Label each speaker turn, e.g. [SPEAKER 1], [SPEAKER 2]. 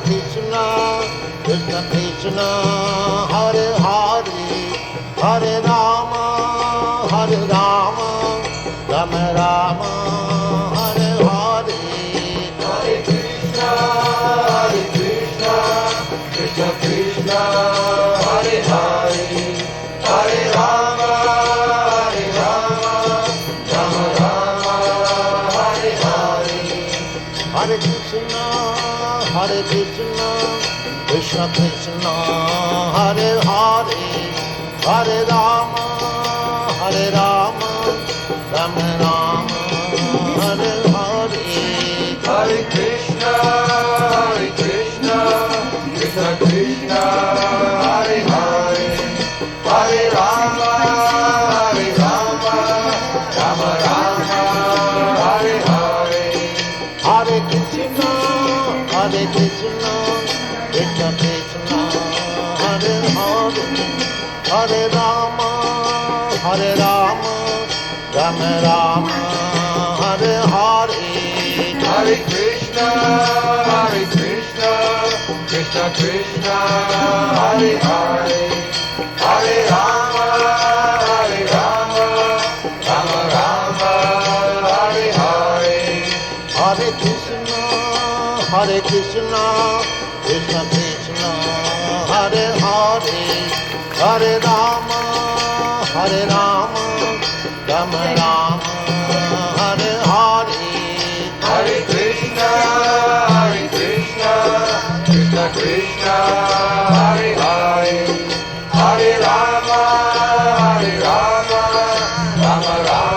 [SPEAKER 1] Krishna, Krishna Krishna, Hare Hare, Hare Rama, Rama Rama, Hare Hare.
[SPEAKER 2] Hare Krishna, Krishna Krishna, Hare Hare, Hare Rama, Rama Rama, Hare Hare.
[SPEAKER 1] Hare Krishna, Krishna Krishna, Hare Hare, Hare Rama, Rama Rama, Hare Hare.
[SPEAKER 2] Hare Krishna, Krishna Krishna, Hare Hare, Hare Rama, Rama Rama, Hare Hare.
[SPEAKER 1] Hare Krishna, Krishna Krishna, Hare Hare, Hare Rama, Rama Rama, Hare Hare.
[SPEAKER 2] Hare Krishna, Krishna Krishna, Hare Hare, Hare Rama, Rama Rama, Hare Hare.
[SPEAKER 1] Hare Krishna, Krishna Krishna, Hare Hare, Hare Rama, Rama Rama, Hare Hare.
[SPEAKER 2] Hare Krishna, Krishna Krishna, Hare Hare, Hare Rama, Rama Rama,